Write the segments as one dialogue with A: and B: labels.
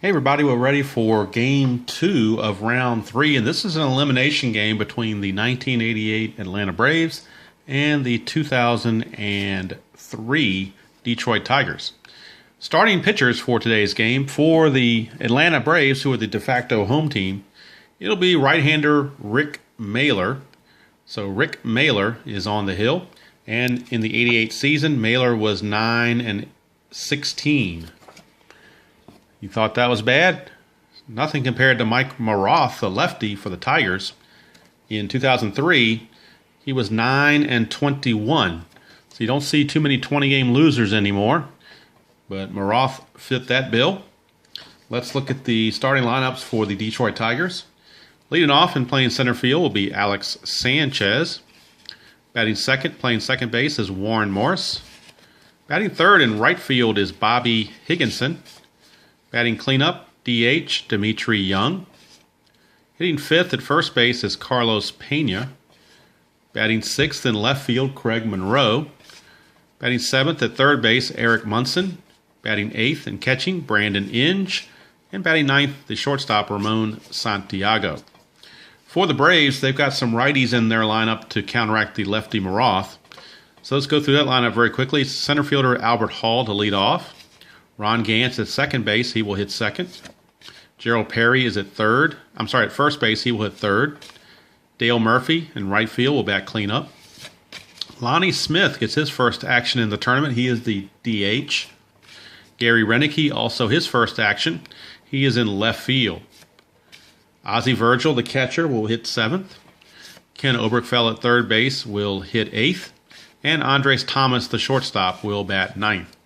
A: Hey everybody, we're ready for game 2 of round 3, and this is an elimination game between the 1988 Atlanta Braves and the 2003 Detroit Tigers. Starting pitchers for today's game for the Atlanta Braves, who are the de facto home team, it'll be right-hander Rick Mahler. So Rick Mahler is on the hill, and in the 88 season, Mahler was 9-16. You thought that was bad? Nothing compared to Mike Maroth, the lefty for the Tigers. In 2003, he was 9-21. So you don't see too many 20-game losers anymore. But Maroth fit that bill. Let's look at the starting lineups for the Detroit Tigers. Leading off and playing center field will be Alex Sanchez. Batting second, playing second base is Warren Morris. Batting third in right field is Bobby Higginson. Batting cleanup, DH, Dimitri Young. Hitting fifth at first base is Carlos Pena. Batting sixth in left field, Craig Monroe. Batting seventh at third base, Eric Munson. Batting eighth and catching, Brandon Inge. And batting ninth, the shortstop, Ramon Santiago. For the Braves, they've got some righties in their lineup to counteract the lefty Maroth. So let's go through that lineup very quickly. Center fielder Albert Hall to lead off. Ron Gantz at second base, he will hit second. Gerald Perry is at first base, he will hit third. Dale Murphy in right field will bat cleanup. Lonnie Smith gets his first action in the tournament. He is the DH. Gary Renicky, also his first action. He is in left field. Ozzie Virgil, the catcher, will hit seventh. Ken Oberkfell at third base will hit eighth. And Andres Thomas, the shortstop, will bat ninth.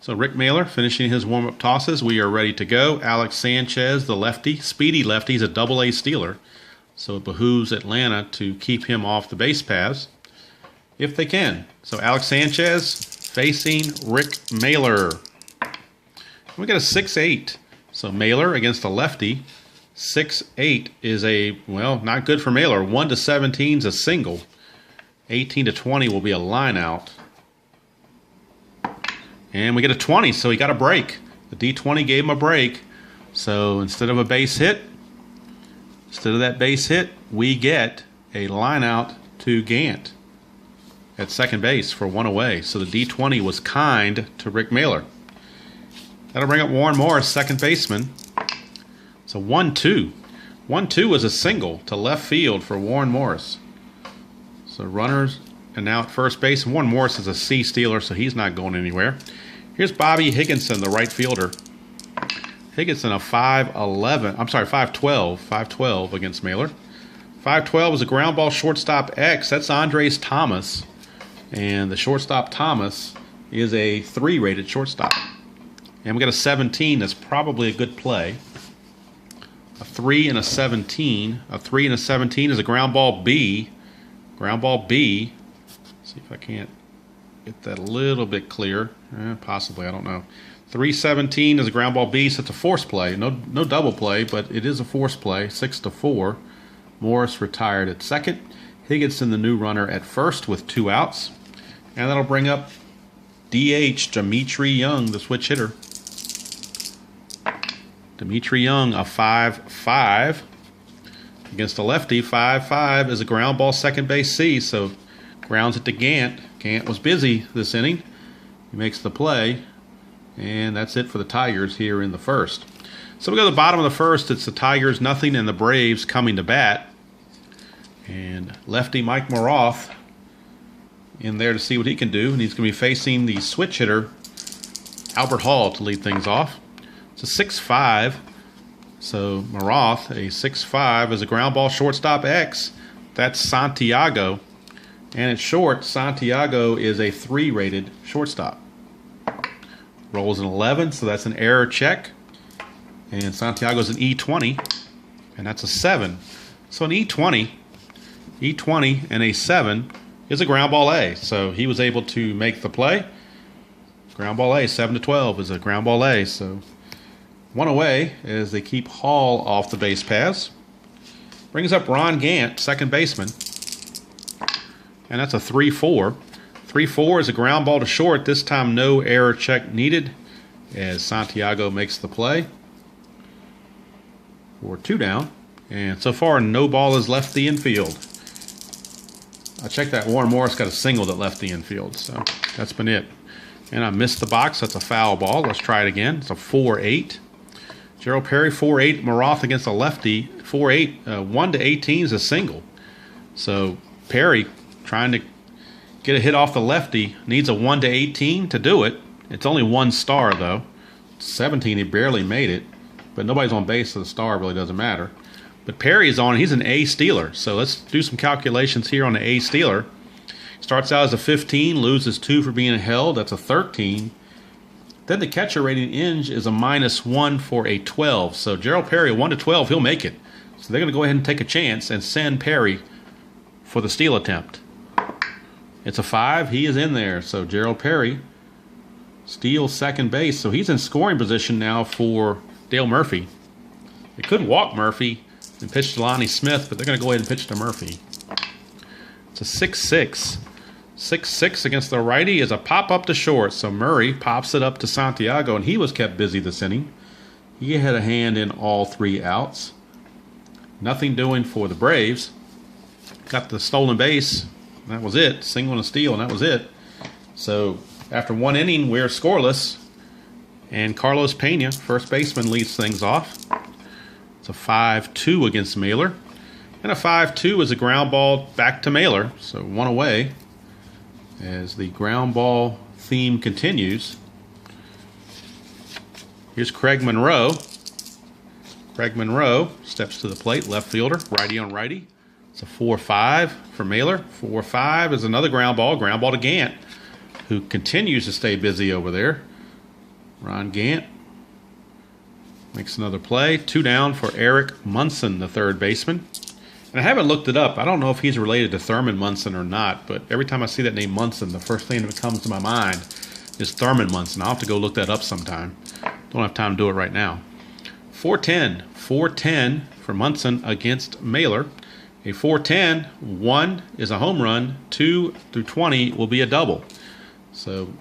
A: So Rick Mahler finishing his warm-up tosses. We are ready to go. Alex Sanchez, the lefty, speedy lefty, he's a double-A stealer. So it behooves Atlanta to keep him off the base paths if they can. So Alex Sanchez facing Rick Mahler. We got a 6-8. So Mahler against a lefty. 6-8 is not good for Mahler. 1-17 is a single. 18-20 will be a line out. And we get a 20, so he got a break. The D20 gave him a break. So instead of that base hit, we get a line out to Gant at second base for one away. So the D20 was kind to Rick Mahler. That'll bring up Warren Morris, second baseman. So 1-2. 1-2 was a single to left field for Warren Morris. So runners and now at first base. Warren Morris is a C stealer, so he's not going anywhere. Here's Bobby Higginson, the right fielder. Higginson a 5-12 against Mahler. 5-12 is a ground ball shortstop X. That's Andres Thomas. And the shortstop Thomas is a 3-rated shortstop. And we got a 17 that's probably a good play. A 3 and a 17. A 3 and a 17 is a ground ball B. Ground ball B. See if I can't get that a little bit clear. Possibly, I don't know. 3-17 is a ground ball B, so it's a force play. No double play, but it is a force play. 6-4. Morris retired at second. Higginson, the new runner, at first with 2 outs. And that'll bring up DH Dimitri Young, the switch hitter. Dimitri Young, a 5-5 against a lefty. 5-5 is a ground ball second base C, so grounds it to Gant. Gant was busy this inning. He makes the play, and that's it for the Tigers here in the first. So we go to the bottom of the first. It's the Tigers nothing and the Braves coming to bat. And lefty Mike Maroth in there to see what he can do. And he's going to be facing the switch hitter Albert Hall to lead things off. It's a 6-5. So Maroth, a 6-5, is a ground ball shortstop X. That's Santiago. And at short, Santiago is a 3-rated shortstop. Rolls an 11, so that's an error check. And Santiago's an E20, and that's a 7. So an E20 and a 7 is a ground ball A. So he was able to make the play. Ground ball A, 7-12 is a ground ball A. So one away as they keep Hall off the base paths. Brings up Ron Gant, second baseman. And that's a 3-4. 3-4 is a ground ball to short. This time no error check needed as Santiago makes the play. for 2 down. And so far, no ball has left the infield. I checked that. Warren Morris got a single that left the infield, so that's been it. And I missed the box. That's a foul ball. Let's try it again. It's a 4-8. Gerald Perry, 4-8. Maroth against a lefty, 4-8. 1-18 is a single. So Perry, trying to get a hit off the lefty, needs a 1-18 to do it. It's only 1 star, though. 17, he barely made it. But nobody's on base, so the star really doesn't matter. But Perry is on. He's an A stealer. So let's do some calculations here on the A stealer. Starts out as a 15, loses 2 for being held. That's a 13. Then the catcher rating Inge is a -1 for a 12. So Gerald Perry, 1-12, he'll make it. So they're going to go ahead and take a chance and send Perry for the steal attempt. It's a 5. He is in there. So Gerald Perry steals second base. So he's in scoring position now for Dale Murphy. They could walk Murphy and pitch to Lonnie Smith, but they're going to go ahead and pitch to Murphy. It's a 6-6. 6-6 against the righty is a pop up to short. So Murray pops it up to Santiago, and he was kept busy this inning. He had a hand in all 3 outs. Nothing doing for the Braves. Got the stolen base. That was it. Single and a steal, and that was it. So after 1 inning, we're scoreless. And Carlos Pena, first baseman, leads things off. It's a 5-2 against Mailer. And a 5-2 is a ground ball back to Mailer. So 1 away as the ground ball theme continues. Here's Craig Monroe. Craig Monroe steps to the plate, left fielder, righty on righty. It's a 4-5 for Mailer. 4-5 is another ground ball to Gant, who continues to stay busy over there. Ron Gant makes another play. 2 down for Eric Munson, the third baseman. And I haven't looked it up. I don't know if he's related to Thurman Munson or not, but every time I see that name Munson, the first thing that comes to my mind is Thurman Munson. I'll have to go look that up sometime. Don't have time to do it right now. 4-10. 4-10 for Munson against Mailer. A 4-10, 1 is a home run, 2 through 20 will be a double. So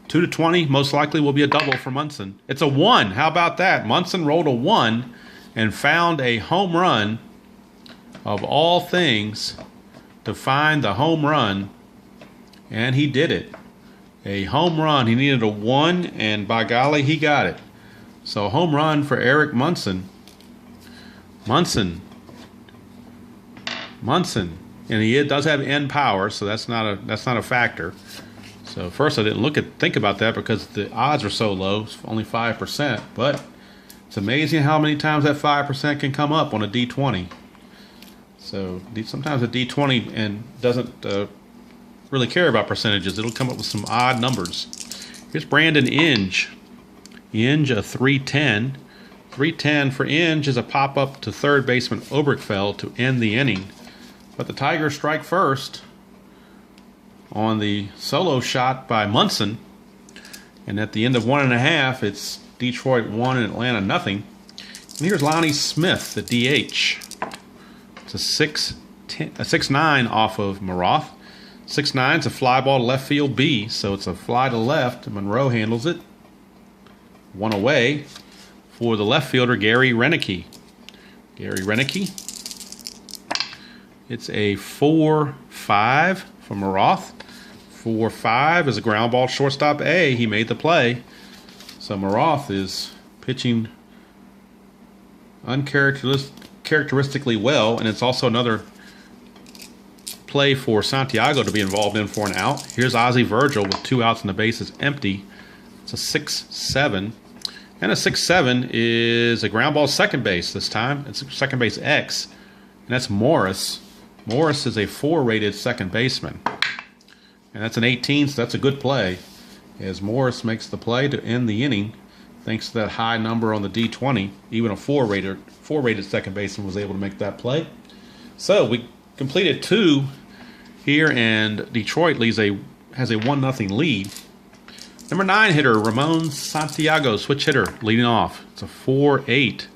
A: 2 to 20 most likely will be a double for Munson. It's a 1. How about that? Munson rolled a 1 and found a home run, of all things, to find the home run, and he did it. A home run. He needed a 1, and by golly, he got it. So home run for Eric Munson. Munson. And he does have end power, so that's not a factor. So first I didn't think about that because the odds are so low, it's only 5%. But it's amazing how many times that 5% can come up on a D20. So sometimes a D20 and doesn't really care about percentages. It'll come up with some odd numbers. Here's Brandon Inge. Inge, a 3-10. 3-10 for Inge is a pop-up to third baseman Oberkfell to end the inning. But the Tigers strike first on the solo shot by Munson. And at the end of 1.5, it's Detroit 1 and Atlanta nothing. And here's Lonnie Smith, the DH. It's a 6-9 off of Maroth. 6-9 is a fly ball to left field B, so it's a fly to left. Monroe handles it. 1 away for the left fielder, Gary Renicky. It's a 4-5 for Maroth. 4-5 is a ground ball shortstop A. He made the play. So Maroth is pitching uncharacteristically well, and it's also another play for Santiago to be involved in for an out. Here's Ozzie Virgil with 2 outs and the base is empty. It's a 6-7. And a 6-7 is a ground ball second base this time. It's second base X, and that's Morris. Morris is a 4-rated second baseman. And that's an 18, so that's a good play, as Morris makes the play to end the inning thanks to that high number on the D20. Even a 4-rated second baseman was able to make that play. So we completed 2 here, and Detroit has a 1-0 lead. Number 9 hitter, Ramon Santiago, switch hitter, leading off. It's a 4-8.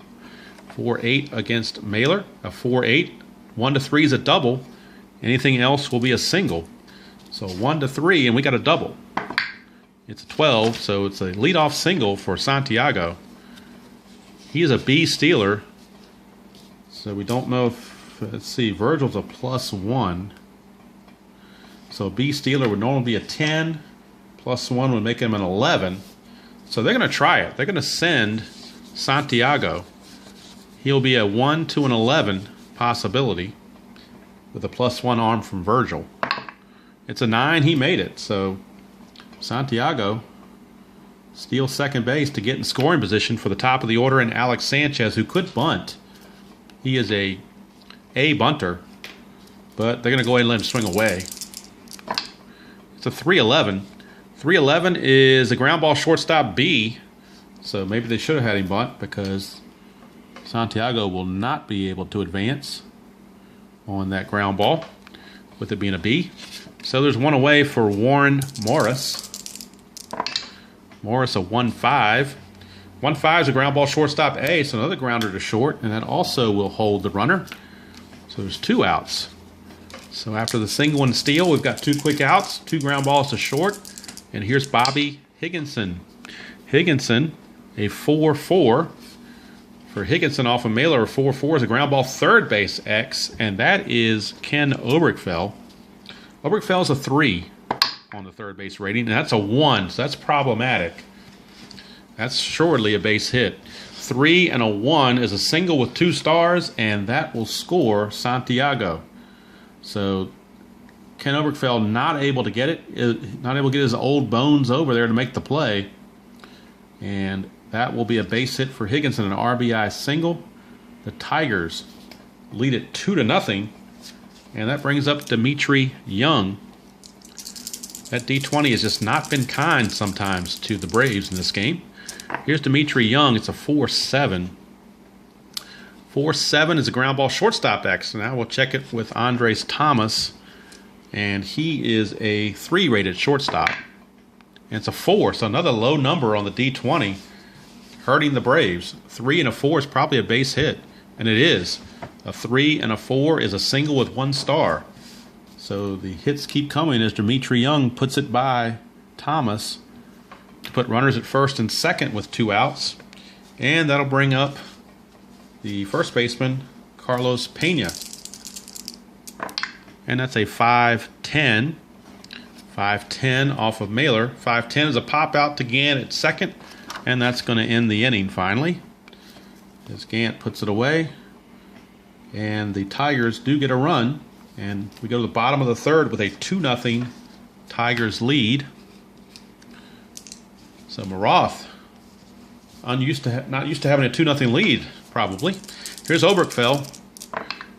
A: 4-8 against Mailer. A 4-8. 1-3 is a double. Anything else will be a single. So 1-3, and we got a double. It's a 12, so it's a leadoff single for Santiago. He is a B stealer, So we don't know if, let's see, Virgil's a +1. So B Steeler would normally be a 10. +1 would make him an 11. So they're going to try it. They're going to send Santiago. He'll be a 1 to an 11 possibility with a +1 arm from Virgil. It's a 9. He made it. So Santiago steals second base to get in scoring position for the top of the order, and Alex Sanchez, who could bunt. He is a bunter, but they're going to go ahead and let him swing away. It's a 3-11. 3-11 is a ground ball shortstop B, so maybe they should have had him bunt because Santiago will not be able to advance on that ground ball with it being a B. So there's one away for Warren Morris. Morris a 1-5. 1-5 is a ground ball shortstop A, so another grounder to short, and that also will hold the runner. So there's 2 outs. So after the single and steal, we've got 2 quick outs, 2 ground balls to short, and here's Bobby Higginson. Higginson, a 4-4. For Higginson off of Mailer, a 4-4 is a ground ball third base X, and that is Ken Oberkfell. Oberkfell is a 3 on the third base rating, and that's a 1, so that's problematic. That's surely a base hit. 3 and a 1 is a single with 2 stars, and that will score Santiago. So Ken Oberkfell not able to get it, not able to get his old bones over there to make the play. And that will be a base hit for Higginson, an RBI single. The Tigers lead it 2-0, and that brings up Dimitri Young. That D20 has just not been kind sometimes to the Braves in this game. Here's Dimitri Young. It's a 4-7. 4-7 is a ground ball shortstop X. Now we'll check it with Andres Thomas, and he is a 3 rated shortstop. And it's a 4, so another low number on the D20, hurting the Braves. 3 and a 4 is probably a base hit, and it is. A 3 and a 4 is a single with 1 star. So the hits keep coming as Dimitri Young puts it by Thomas to put runners at first and second with 2 outs. And that'll bring up the first baseman, Carlos Pena. And that's a 5-10. 5-10 off of Mailer. 5-10 is a pop out to Gant at second, and that's going to end the inning finally, as Gant puts it away. And the Tigers do get a run, and we go to the bottom of the third with a 2-0 Tigers lead. So Maroth, not used to having a 2-0 lead, probably. Here's Oberkfell.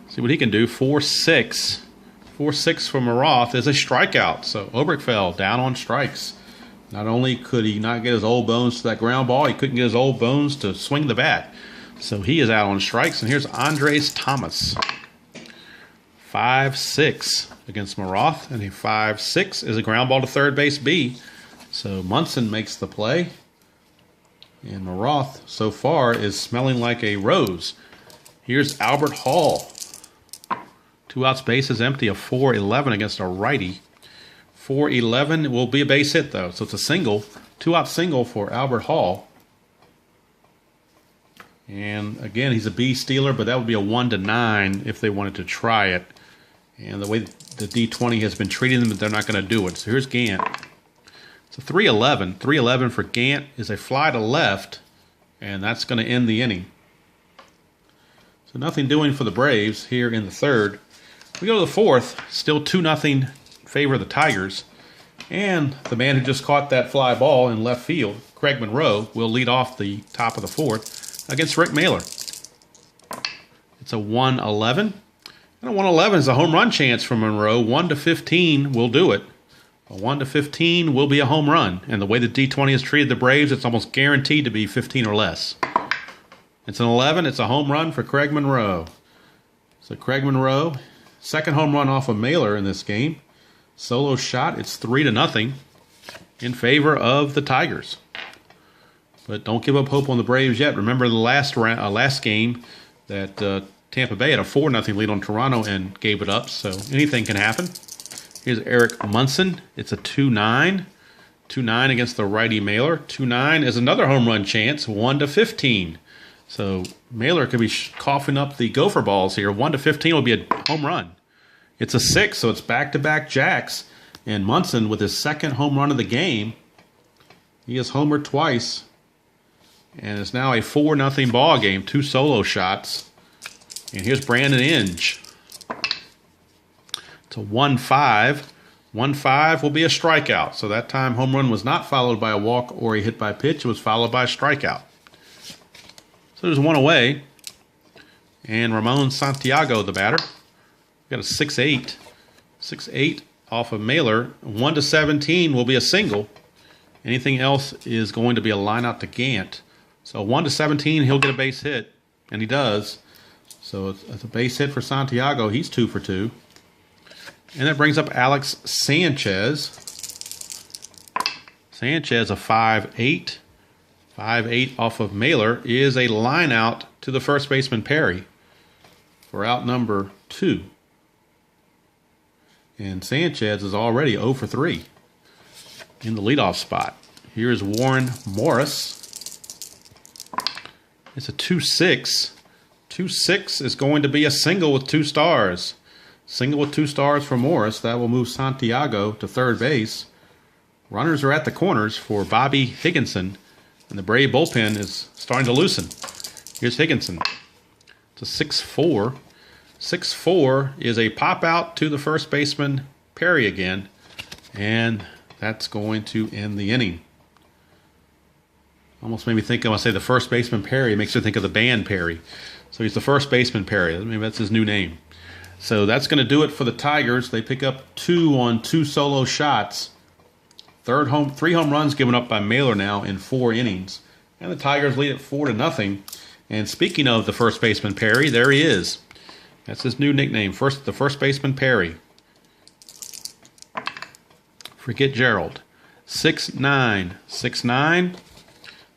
A: See what he can do. 4-6. 4-6 for Maroth is a strikeout. So Oberkfell down on strikes. Not only could he not get his old bones to that ground ball, he couldn't get his old bones to swing the bat. So he is out on strikes. And here's Andres Thomas. 5-6 against Maroth. And a 5-6 is a ground ball to third base B. So Munson makes the play. And Maroth, so far, is smelling like a rose. Here's Albert Hall. 2 outs, bases empty, a 4-11 against a righty. 4-11 will be a base hit, though. So it's a single, 2-out single for Albert Hall. And again, he's a B stealer, but that would be a 1-9 if they wanted to try it. And the way the D20 has been treating them, they're not going to do it. So here's Gant. It's a 3-11. 3-11 for Gant is a fly to left, and that's going to end the inning. So nothing doing for the Braves here in the third. We go to the fourth, still 2-0 favor of the Tigers. And the man who just caught that fly ball in left field, Craig Monroe, will lead off the top of the fourth against Rick Mailer. It's a 1-11. And a 1-11 is a home run chance for Monroe. 1-15 will do it. A 1-15 will be a home run. And the way the D20 has treated the Braves, it's almost guaranteed to be 15 or less. It's an 11. It's a home run for Craig Monroe. So Craig Monroe, second home run off of Mailer in this game. Solo shot. It's 3-0 in favor of the Tigers. But don't give up hope on the Braves yet. Remember the last game that Tampa Bay had a 4-0 lead on Toronto and gave it up. So anything can happen. Here's Eric Munson. It's a 2-9. 2-9 against the righty Mailer. 2-9 is another home run chance. 1-15. So Mailer could be coughing up the gopher balls here. 1 to 15 will be a home run. It's a 6, so it's back-to-back jacks. And Munson with his second home run of the game. He has homered twice. And it's now a 4-0 ball game. 2 solo shots. And here's Brandon Inge. It's a 1-5. 1-5 will be a strikeout. So that time home run was not followed by a walk or a hit by pitch. It was followed by a strikeout. So there's one away. And Ramon Santiago, the batter. Got a 6-8. 6-8 off of Mailer. 1 to 17 will be a single. Anything else is going to be a line out to Gant. So 1 to 17, he'll get a base hit. And he does. So it's a base hit for Santiago. He's 2 for 2. And that brings up Alex Sanchez. Sanchez, a 5-8. 5-8 off of Mailer is a line out to the first baseman Perry for out number 2. And Sanchez is already 0 for 3 in the leadoff spot. Here is Warren Morris. It's a 2-6. 2-6 is going to be a single with 2 stars. Single with 2 stars for Morris. That will move Santiago to third base. Runners are at the corners for Bobby Higginson. And the Brave bullpen is starting to loosen. Here's Higginson. It's a 6-4. 6-4 is a pop out to the first baseman Perry again. And that's going to end the inning. Almost made me think, when I say the first baseman Perry, it makes me think of the band Perry. So he's the first baseman Perry. Maybe that's his new name. So that's going to do it for the Tigers. They pick up 2 on 2 solo shots. 3 home runs given up by Mailer now in 4 innings. And the Tigers lead it 4-0. And speaking of the first baseman Perry, there he is. That's his new nickname, the first baseman Perry. Forget Gerald. 6'9". 6'9".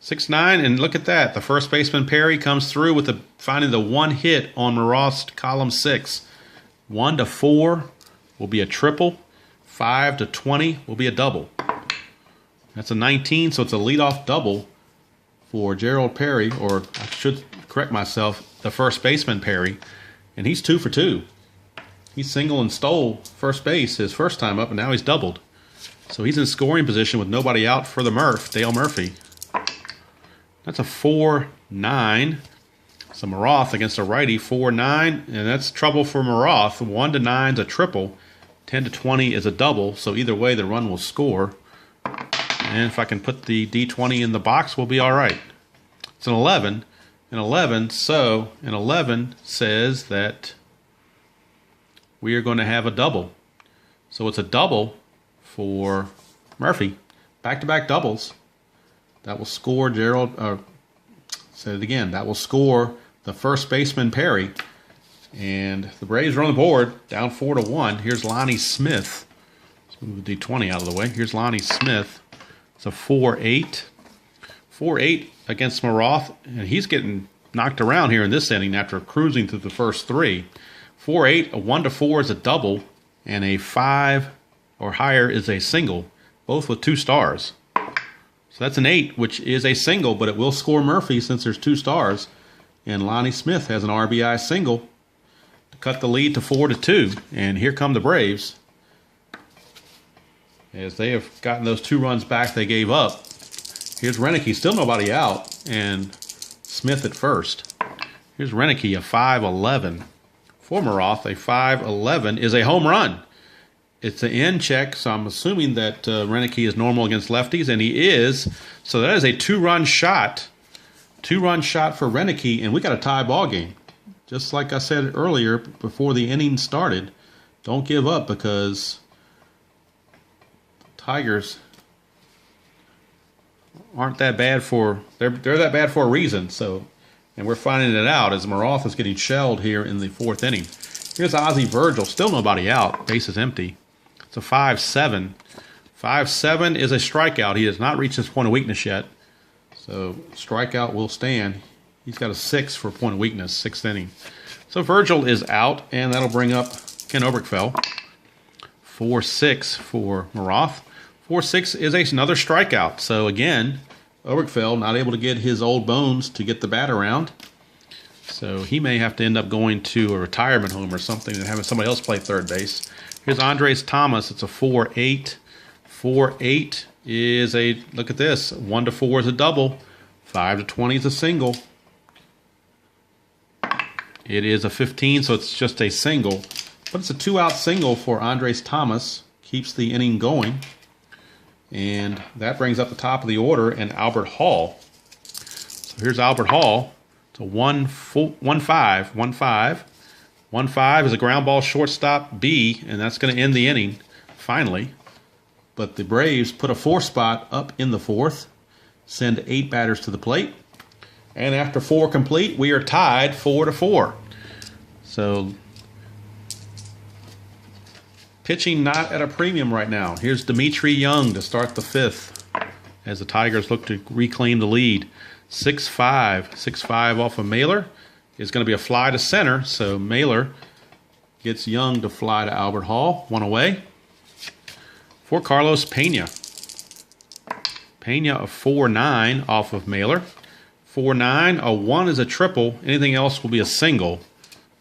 A: 6'9", and look at that. The first baseman Perry comes through with finding the 1 hit on Maroth's column 6. 1 to 4 will be a triple. 5 to 20 will be a double. That's a 19, so it's a leadoff double for Gerald Perry, or I should correct myself, the first baseman Perry. And he's 2 for 2. He singled and stole first base his first time up, and now he's doubled. So he's in scoring position with nobody out for the Dale Murphy. That's a 4-9. So Maroth against a righty, 4-9, and that's trouble for Maroth. 1 to 9 is a triple. 10 to 20 is a double, so either way the run will score. And if I can put the D20 in the box, we'll be all right. It's an 11. An 11, so an 11 says that we are going to have a double. So it's a double for Murphy. Back-to-back doubles. That will score say it again, that will score the first baseman Perry. And the Braves are on the board, down 4-1. Here's Lonnie Smith. Let's move the D20 out of the way. Here's Lonnie Smith. It's a 4-8. 4-8 against Maroth, and he's getting knocked around here in this inning after cruising through the first 3. 4-8, a 1 to 4 is a double, and a 5 or higher is a single, both with 2 stars. So that's an 8, which is a single, but it will score Murphy since there's 2 stars. And Lonnie Smith has an RBI single to cut the lead to 4-2. And here come the Braves, as they have gotten those 2 runs back they gave up. Here's Renicky, still nobody out, and Smith at first. Here's Renicky, a 5-11. For Maroth, a 5-11 is a home run. It's an end check, so I'm assuming that Renicky is normal against lefties, and he is. So that is a 2-run shot. 2-run shot for Renicky, and we got a tie ball game. Just like I said earlier before the inning started, don't give up, because Tigers aren't that bad for they're that bad for a reason. So, and we're finding it out as Maroth is getting shelled here in the 4th inning. Here's Ozzie Virgil, still nobody out, base is empty. It's a 5-7. 5-7 is a strikeout. He has not reached his point of weakness yet, so strikeout will stand. He's got a 6 for point of weakness, 6th inning. So Virgil is out, and that'll bring up Ken Oberkfell. 4-6 for Maroth. 4-6 is another strikeout. So again, Obergefell not able to get his old bones to get the bat around. So he may have to end up going to a retirement home or something and having somebody else play third base. Here's Andres Thomas. It's a 4-8. 4-8 is a, look at this, 1-4 is a double. 5-20 is a single. It is a 15, so it's just a single. But it's a 2-out single for Andres Thomas. Keeps the inning going. And that brings up the top of the order and Albert Hall. So here's Albert Hall. It's a 1-5. 1-5. 1-5 is a ground ball shortstop B, and that's going to end the inning, finally. But the Braves put a 4 spot up in the 4th, send 8 batters to the plate. And after 4 complete, we are tied 4-4. So, pitching not at a premium right now. Here's Dimitri Young to start the 5th as the Tigers look to reclaim the lead. 6-5. 6-5 off of Mailer is going to be a fly to center. So Mailer gets Young to fly to Albert Hall. 1 away. For Carlos Pena. Pena a 4-9 off of Mailer. 4-9. A 1 is a triple. Anything else will be a single.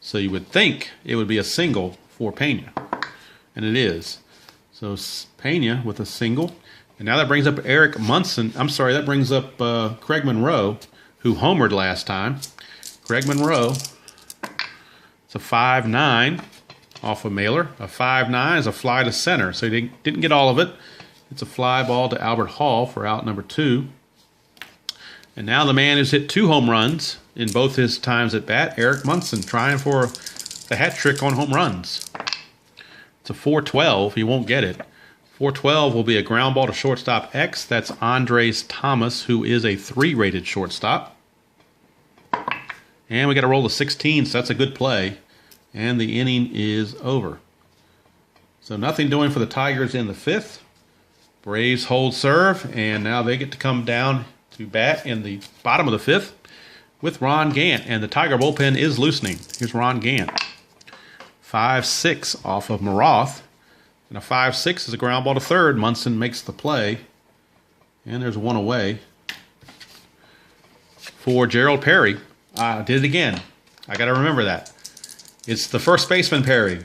A: So you would think it would be a single for Pena. And it is. So Pena with a single. And now that brings up Eric Munson. I'm sorry, that brings up Craig Monroe, who homered last time. Craig Monroe. It's a 5-9 off of Mailer. A 5-9 is a fly to center. So he didn't get all of it. It's a fly ball to Albert Hall for out number 2. And now the man who's hit 2 home runs in both his times at bat, Eric Munson, trying for the hat trick on home runs. It's a 4-12. He won't get it. 4-12 will be a ground ball to shortstop X. That's Andres Thomas, who is a 3-rated shortstop. And we got to roll the 16, so that's a good play. And the inning is over. So nothing doing for the Tigers in the 5th. Braves hold serve, and now they get to come down to bat in the bottom of the 5th with Ron Gant. And the Tiger bullpen is loosening. Here's Ron Gant. 5-6 off of Maroth. And a 5-6 is a ground ball to third. Munson makes the play. And there's 1 away for Gerald Perry. I did it again. I got to remember that. It's the first baseman Perry.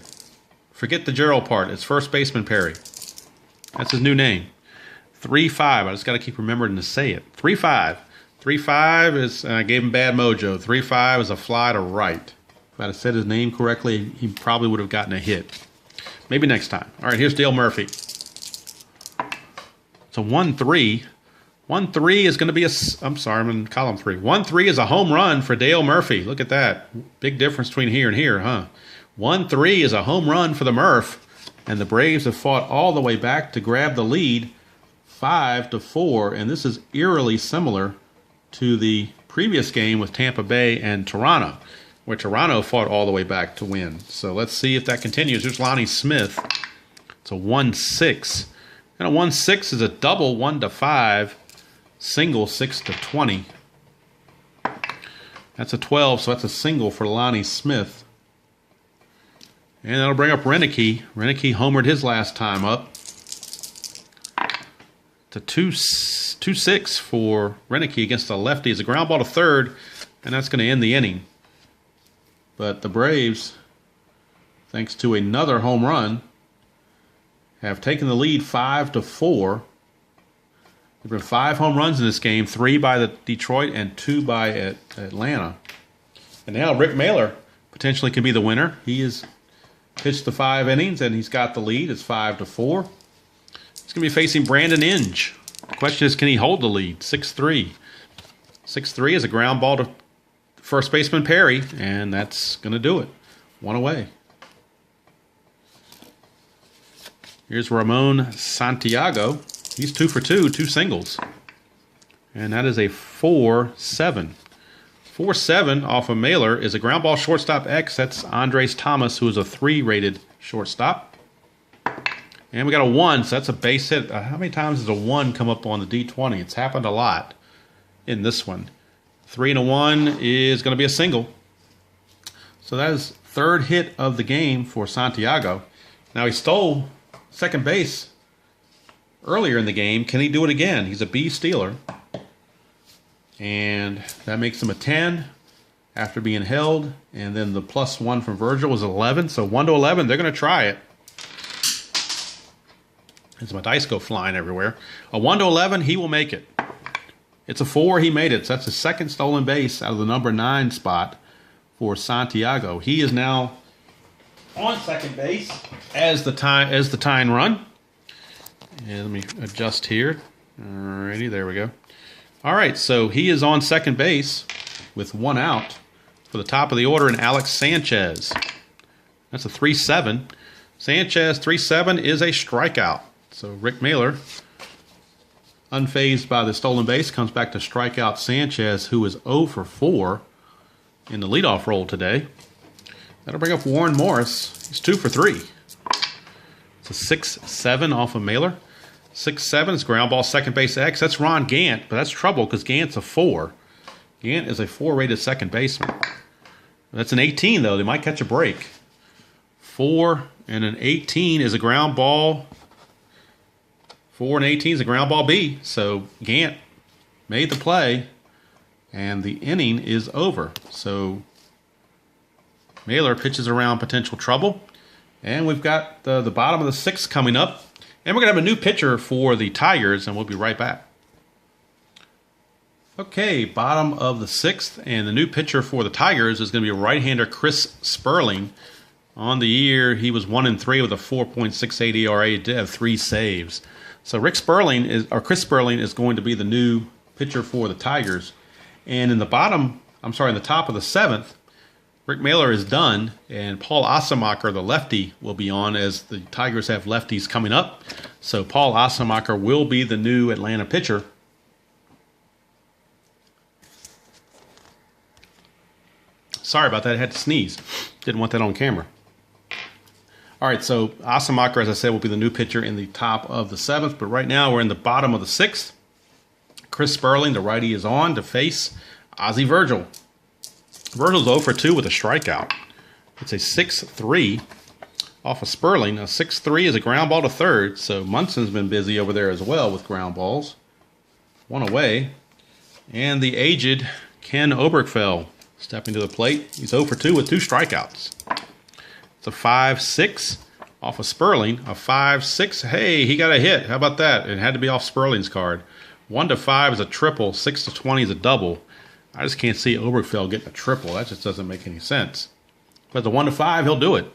A: Forget the Gerald part. It's first baseman Perry. That's his new name. 3-5. I just got to keep remembering to say it. 3-5. 3-5 is, and I gave him bad mojo. 3-5 is a fly to right. If I'd have said his name correctly, he probably would have gotten a hit. Maybe next time. All right, here's Dale Murphy. It's a 1-3. 1-3 is going to be a, I'm sorry, I'm in column 3. 1-3 is a home run for Dale Murphy. Look at that. Big difference between here and here, huh? 1-3 is a home run for the Murph. And the Braves have fought all the way back to grab the lead 5-4. And this is eerily similar to the previous game with Tampa Bay and Toronto, where Toronto fought all the way back to win. So let's see if that continues. Here's Lonnie Smith. It's a 1-6. And a 1-6 is a double 1-5, single 6-20. That's a 12, so that's a single for Lonnie Smith. And that'll bring up Renicky. Renicky homered his last time up. It's a 2-6 for Renicky against a lefty. It's a ground ball to third, and that's going to end the inning. But the Braves, thanks to another home run, have taken the lead 5-4. There have been 5 home runs in this game, 3 by the Detroit and 2 by Atlanta. And now Rick Mailer potentially could be the winner. He has pitched the 5 innings, and he's got the lead. It's 5-4. He's going to be facing Brandon Inge. The question is, can he hold the lead? 6-3. 6-3 is a ground ball to first baseman Perry, and that's going to do it. 1 away. Here's Ramon Santiago. He's 2 for 2, 2 singles. And that is a 4-7. 4-7 off of Mailer is a ground ball shortstop X. That's Andres Thomas, who is a 3-rated shortstop. And we got a 1, so that's a base hit. How many times does a 1 come up on the D20? It's happened a lot in this one. 3 and a 1 is going to be a single. So that is 3rd hit of the game for Santiago. Now he stole second base earlier in the game. Can he do it again? He's a B stealer. And that makes them a 10 after being held. And then the +1 from Virgil was 11. So 1 to 11, they're going to try it. As my dice go flying everywhere. A 1 to 11, he will make it. It's a 4, he made it. So that's his second stolen base out of the number 9 spot for Santiago. He is now on second base as the tying run. And let me adjust here. Alrighty, there we go. All right, so he is on second base with 1 out for the top of the order, and Alex Sanchez. That's a 3-7. Sanchez 3-7 is a strikeout. So Rick Mailer, unfazed by the stolen base, comes back to strike out Sanchez, who is 0 for 4 in the leadoff role today. That'll bring up Warren Morris. He's 2 for 3. It's a 6-7 off of Mailer. 6-7 is ground ball, second base X. That's Ron Gant, but that's trouble because Gant's a 4. Gant is a 4-rated second baseman. That's an 18, though. They might catch a break. 4 and an 18 is a ground ball. 4 and 18 is a ground ball B. So Gant made the play, and the inning is over. So Mailer pitches around potential trouble. And we've got the bottom of the 6th coming up. And we're going to have a new pitcher for the Tigers, and we'll be right back. Okay, bottom of the 6th, and the new pitcher for the Tigers is going to be right-hander Chris Sperling. On the year, he was 1-3 with a 4.68 ERA. He did have 3 saves. So Chris Sperling is going to be the new pitcher for the Tigers. And in the top of the 7th, Rick Mailer is done, and Paul Asemacher, the lefty, will be on, as the Tigers have lefties coming up. So Paul Asemacher will be the new Atlanta pitcher. Sorry about that. I had to sneeze. Didn't want that on camera. All right, so Asemacher, as I said, will be the new pitcher in the top of the 7th. But right now we're in the bottom of the 6th. Chris Sperling, the righty, is on to face Ozzie Virgil. Virgil's 0 for 2 with a strikeout. It's a 6-3 off of Sperling. A 6-3 is a ground ball to third, so Munson's been busy over there as well with ground balls. 1 away. And the aged Ken Oberkfell stepping to the plate. He's 0 for 2 with 2 strikeouts. It's a 5-6 off of Sperling. A 5-6. Hey, he got a hit. How about that? It had to be off Sperling's card. 1 to 5 is a triple. 6 to 20 is a double. I just can't see Oberkfell getting a triple. That just doesn't make any sense. But the 1 to 5, he'll do it.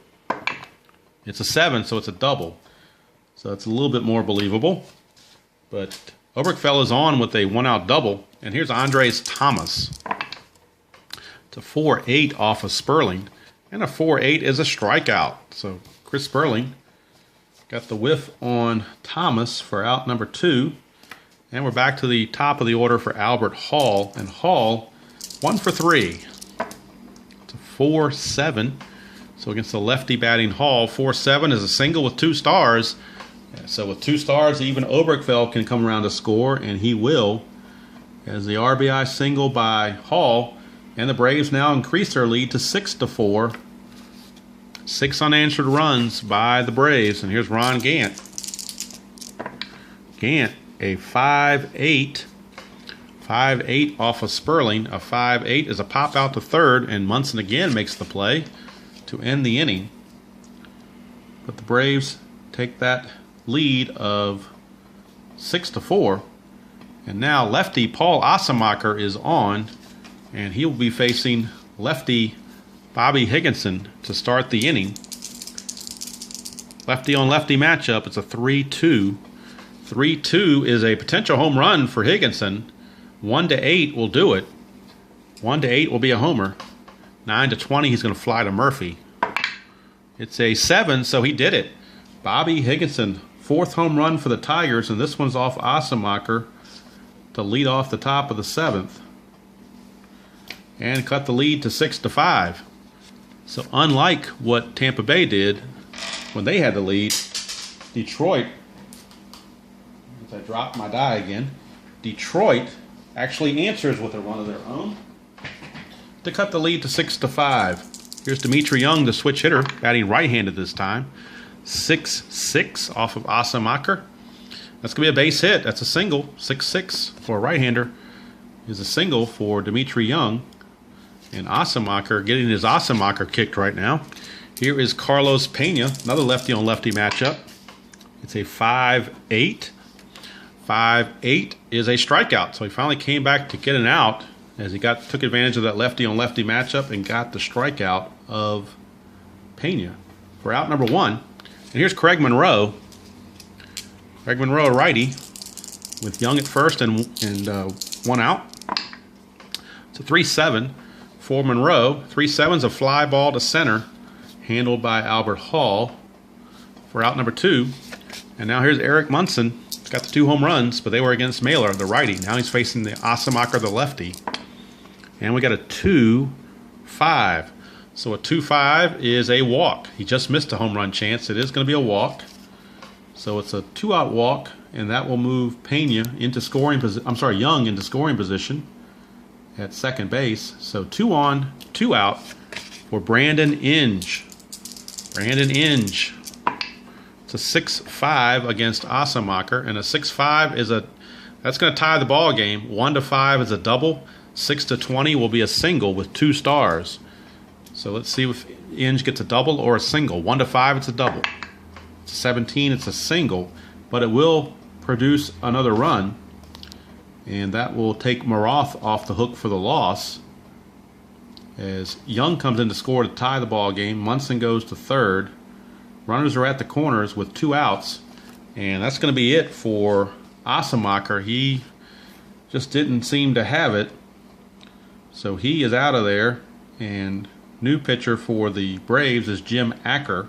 A: It's a 7, so it's a double. So it's a little bit more believable. But Oberkfell is on with a 1-out double. And here's Andres Thomas. It's a 4-8 off of Sperling. And a 4-8 is a strikeout. So Chris Sperling got the whiff on Thomas for out number 2. And we're back to the top of the order for Albert Hall. And Hall, 1 for 3. It's a 4-7. So against the lefty batting Hall, 4-7 is a single with 2 stars. So with 2 stars, even Oberkfell can come around to score, and he will. As the RBI single by Hall, and the Braves now increase their lead to 6-4. 6 unanswered runs by the Braves. And here's Ron Gant. Gant, a 5-8. 5-8 off of Sperling. A 5-8 is a pop out to third, and Munson again makes the play to end the inning. But the Braves take that lead of 6-4. And now lefty Paul Asemacher is on, and he will be facing lefty Bobby Higginson to start the inning. Lefty on lefty matchup. It's a 3-2. 3-2 is a potential home run for Higginson. 1 to 8 will do it. 1 to 8 will be a homer. 9 to 20, he's going to fly to Murphy. It's a 7, so he did it. Bobby Higginson, 4th home run for the Tigers, and this one's off Asemacher to lead off the top of the 7th. And cut the lead to 6-5. So unlike what Tampa Bay did when they had the lead, Detroit, as I dropped my die again, Detroit actually answers with a run of their own to cut the lead to 6-5. Here's Dimitri Young, the switch hitter, batting right-handed this time. 6-6 off of Asemacher. That's going to be a base hit. That's a single. 6-6 for a right-hander. is a single for Dimitri Young. And Asemacher getting his Asemacher kicked right now. Here is Carlos Pena, another lefty-on-lefty matchup. It's a 5-8. 5-8 is a strikeout. So he finally came back to get an out as he took advantage of that lefty-on-lefty matchup and got the strikeout of Pena for out number 1. And here's Craig Monroe. Craig Monroe, a righty, with Young at first and 1 out. It's a 3-7 for Monroe. 3-7's a fly ball to center, handled by Albert Hall for out number 2. And now here's Eric Munson. He's got the 2 home runs, but they were against Mailer, the righty. Now he's facing the Asemacher, the lefty. And we got a 2-5. So a 2-5 is a walk. He just missed a home run chance. It is going to be a walk. So it's a 2-out walk, and that will move Pena into scoring position. I'm sorry, Young into scoring position at second base. So 2 on, 2 out for Brandon Inge. Brandon Inge. It's a 6-5 against Asemacher, and a 6-5 is that's going to tie the ball game. 1-5 is a double. 6-20 will be a single with 2 stars. So let's see if Inge gets a double or a single. 1-5, it's a double. It's a 17, it's a single, but it will produce another run, and that will take Maroth off the hook for the loss. As Young comes in to score to tie the ball game, Munson goes to third. Runners are at the corners with 2 outs, and that's going to be it for Asemacher. He just didn't seem to have it, so he is out of there. And new pitcher for the Braves is Jim Acker.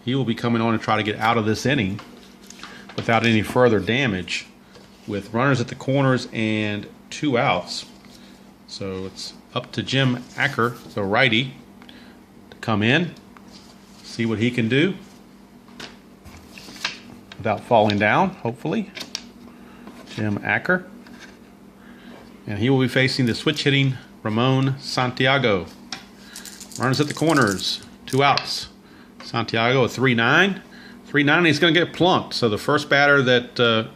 A: He will be coming on to try to get out of this inning without any further damage, with runners at the corners and 2 outs. So it's up to Jim Acker, the righty, to come in, see what he can do without falling down, hopefully. Jim Acker. And he will be facing the switch-hitting Ramon Santiago. Runners at the corners, 2 outs. Santiago, a 3-9. 3-9, he's going to get plunked. So the first batter that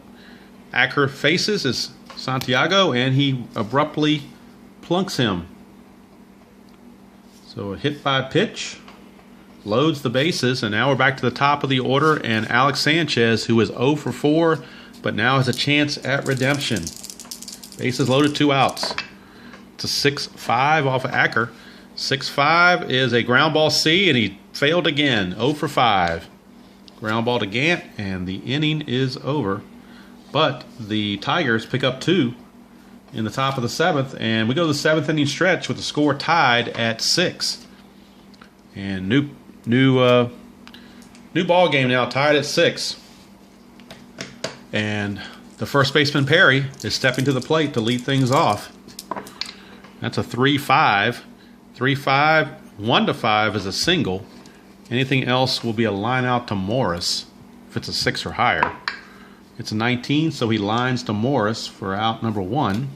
A: Acker faces is Santiago, and he abruptly plunks him. So a hit by pitch, loads the bases, and now we're back to the top of the order, and Alex Sanchez, who is 0 for 4, but now has a chance at redemption. Bases loaded, 2 outs. It's a 6-5 off of Acker. 6-5 is a ground ball C, and he failed again. 0 for 5. Ground ball to Gant, and the inning is over. But the Tigers pick up 2 in the top of the 7th, and we go to the 7th inning stretch with the score tied at 6. And new ball game now, tied at 6. And the first baseman, Perry, is stepping to the plate to lead things off. That's a 3-5. 3-5, 1-5 is a single. Anything else will be a line out to Morris if it's a 6 or higher. It's a 19, so he lines to Morris for out number 1.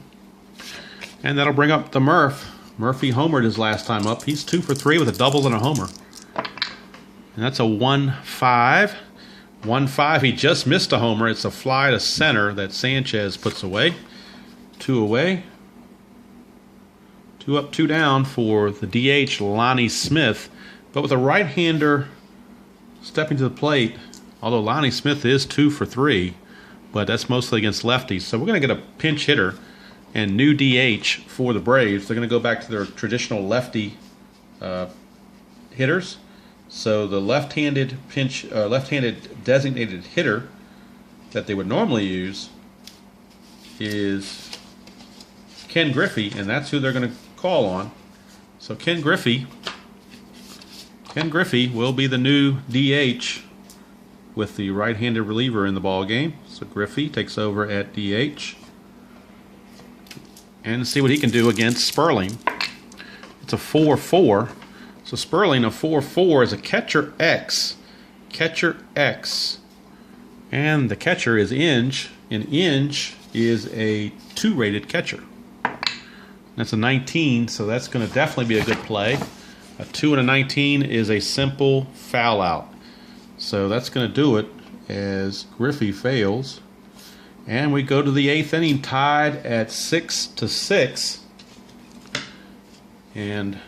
A: And that'll bring up the Murph. Murphy homered his last time up. He's 2 for 3 with a double and a homer. And that's a 1-5. 1-5, he just missed a homer. It's a fly to center that Sanchez puts away. 2 away. 2 up, 2 down for the DH, Lonnie Smith. But with a right-hander stepping to the plate, although Lonnie Smith is 2 for 3, but that's mostly against lefties. So we're going to get a pinch hitter and new DH for the Braves. They're going to go back to their traditional lefty hitters. So the left-handed designated hitter that they would normally use is Ken Griffey, and that's who they're going to call on. So Ken Griffey will be the new DH with the right-handed reliever in the ball game. So Griffey takes over at DH. And see what he can do against Sperling. It's a 4-4. So Sperling, a 4-4, is a catcher X. Catcher X. And the catcher is Inge. And Inge is a 2-rated catcher. That's a 19, so that's going to definitely be a good play. A 2 and a 19 is a simple foul out. So that's going to do it as Griffey fails. And we go to the 8th inning tied at 6-6. And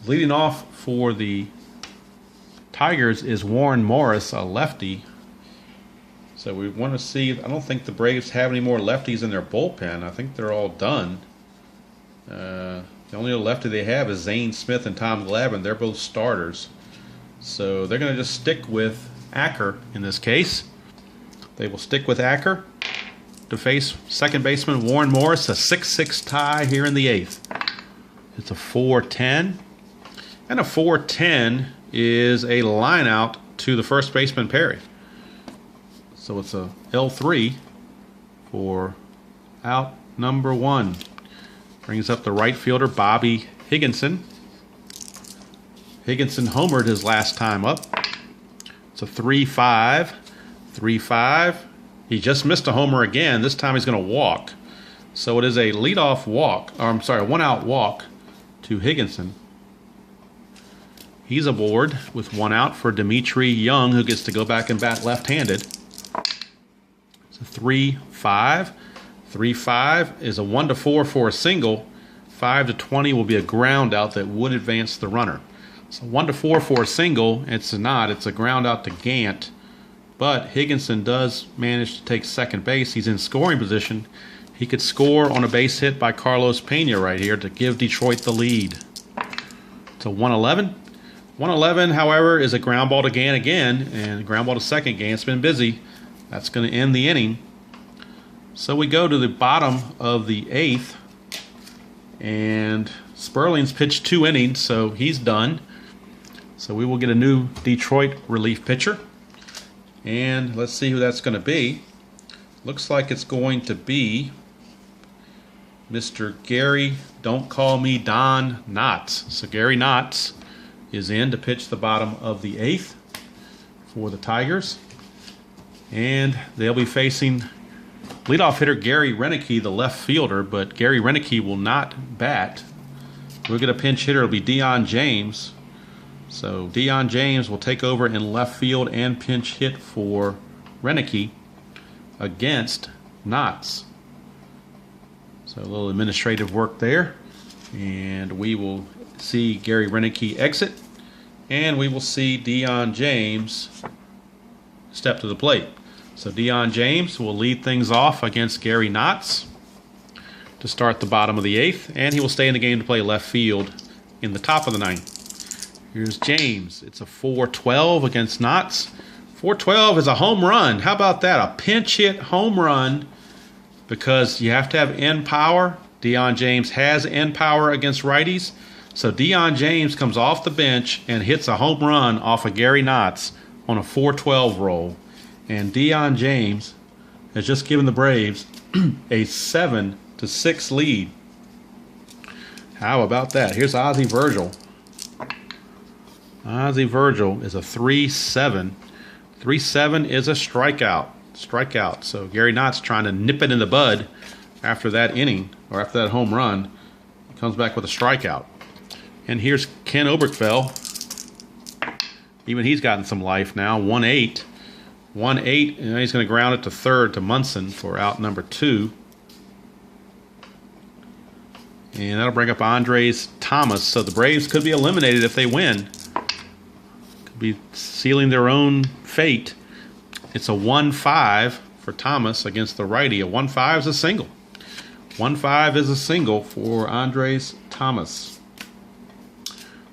A: leading off for the Tigers is Warren Morris, a lefty. So we want to see, I don't think the Braves have any more lefties in their bullpen. I think they're all done. The only other lefty they have is Zane Smith and Tom Glavine. They're both starters. So they're going to just stick with Acker in this case. They will stick with Acker to face second baseman Warren Morris, a 6-6 tie here in the 8th. It's a 4-10. And a 4-10 is a line out to the first baseman Perry. So it's a L3 for out number 1. Brings up the right fielder Bobby Higginson. Higginson homered his last time up. It's a 3-5. 3-5. He just missed a homer again. This time he's going to walk. So it is a leadoff walk, or I'm sorry, a 1-out walk to Higginson. He's aboard with 1 out for Dimitri Young, who gets to go back and bat left-handed. It's a 3-5. 3-5 is a 1-4 for a single. 5-20 will be a ground out that would advance the runner. So 1-4 for a single. It's not. It's a ground out to Gant. But Higginson does manage to take second base. He's in scoring position. He could score on a base hit by Carlos Pena right here to give Detroit the lead. It's a 1-11. 1-11, however, is a ground ball to Gant again, and ground ball to second. Gant's been busy. That's going to end the inning. So we go to the bottom of the 8th, and Sperling's pitched 2 innings, so he's done. So we will get a new Detroit relief pitcher. And let's see who that's going to be. Looks like it's going to be Mr. Gary, don't call me Don Knotts. So Gary Knotts is in to pitch the bottom of the 8th for the Tigers. And they'll be facing leadoff hitter Gary Renicky, the left fielder, but Gary Renicky will not bat. We'll get a pinch hitter. It'll be Deion James. So Deion James will take over in left field and pinch hit for Renicky against Knotts. So a little administrative work there. And we will see Gary Renicky exit. And we will see Deion James step to the plate. So Deion James will lead things off against Gary Knotts to start the bottom of the 8th. And he will stay in the game to play left field in the top of the 9th. Here's James. It's a 4-12 against Knotts. 4-12 is a home run. How about that? A pinch hit home run, because you have to have end power. Deion James has end power against righties. So Deion James comes off the bench and hits a home run off of Gary Knotts on a 4-12 roll. And Deion James has just given the Braves a 7-6 lead. How about that? Here's Ozzie Virgil. Ozzie Virgil is a 3-7. 3-7 is a strikeout. So Gary Knotts trying to nip it in the bud after that inning, or after that home run. He comes back with a strikeout. And here's Ken Oberkfell. Even he's gotten some life now. 1-8. 1-8, and he's going to ground it to third to Munson for out number 2. And that'll bring up Andres Thomas. So the Braves could be eliminated if they win. Could be sealing their own fate. It's a 1-5 for Thomas against the righty. A 1-5 is a single. 1-5 is a single for Andres Thomas.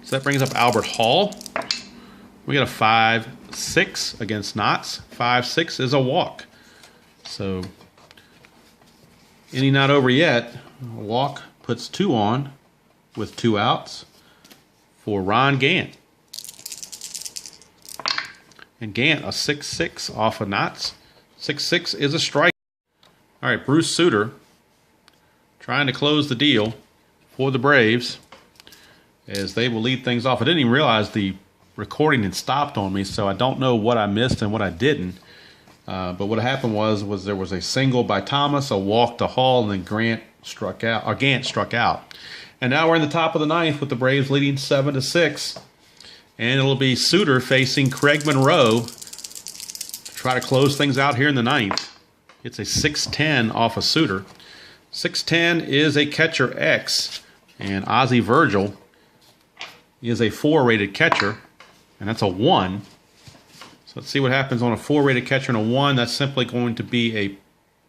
A: So that brings up Albert Hall. We got a 5-6 against Knotts. 5-6 is a walk. So inning not over yet. A walk puts 2 on with 2 outs for Ron Gant. And Gant, a 6-6 off of Knotts. 6-6 is a strike. All right, Bruce Sutter trying to close the deal for the Braves as they will lead things off. I didn't even realize the recording had stopped on me, so I don't know what I missed and what I didn't. But what happened was there was a single by Thomas, a walk to Hall, and then Gant struck out. And now we're in the top of the 9th with the Braves leading 7-6. And it'll be Sutter facing Craig Monroe to try to close things out here in the 9th. It's a 610 off a Suitor. 610 is a catcher X, and Ozzie Virgil is a 4-rated catcher, and that's a 1. So let's see what happens on a 4-rated catcher and a 1. That's simply going to be a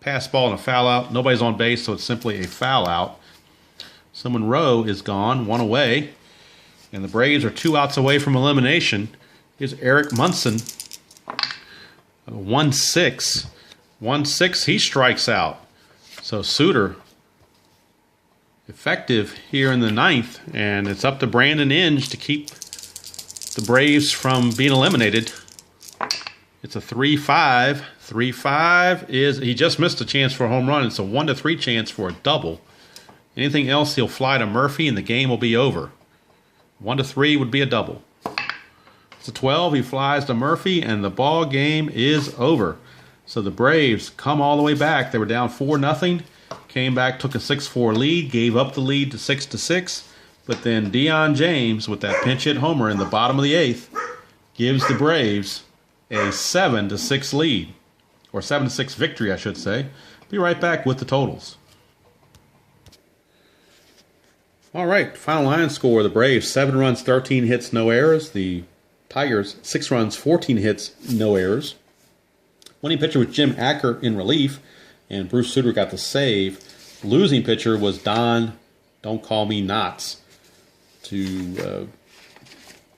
A: pass ball and a foul out. Nobody's on base, so it's simply a foul out. So Monroe is gone, 1 away, and the Braves are 2 outs away from elimination. Here's Eric Munson, 1-6. 1-6, he strikes out. So Suitor effective here in the 9th, and it's up to Brandon Inge to keep the Braves from being eliminated. It's a 3-5. 3-5 is, he just missed a chance for a home run. It's a 1-3 chance for a double. Anything else, he'll fly to Murphy, and the game will be over. 1-3 would be a double. It's a 12. He flies to Murphy, and the ball game is over. So the Braves come all the way back. They were down 4-0. Came back, took a 6-4 lead, gave up the lead to 6-6. But then Deion James, with that pinch hit homer in the bottom of the 8th, gives the Braves a 7-6 lead. Or 7-6 victory, I should say. Be right back with the totals. All right, final line score. The Braves, 7 runs, 13 hits, no errors. The Tigers, 6 runs, 14 hits, no errors. Winning pitcher was Jim Acker in relief, and Bruce Sutter got the save. Losing pitcher was Don, Don't Call Me Knots. And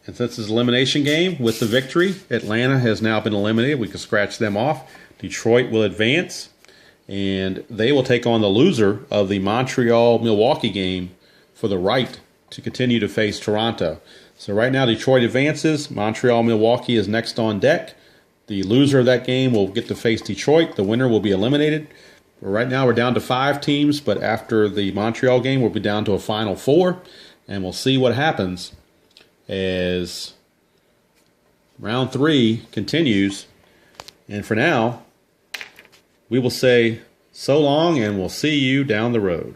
A: since this elimination game with the victory, Atlanta has now been eliminated. We can scratch them off. Detroit will advance, and they will take on the loser of the Montreal-Milwaukee game for the right to continue to face Toronto. So right now Detroit advances. Montreal-Milwaukee is next on deck. The loser of that game will get to face Detroit. The winner will be eliminated. Right now we're down to 5 teams, but after the Montreal game we'll be down to a final 4, and we'll see what happens as round 3 continues. And for now, we will say so long, and we'll see you down the road.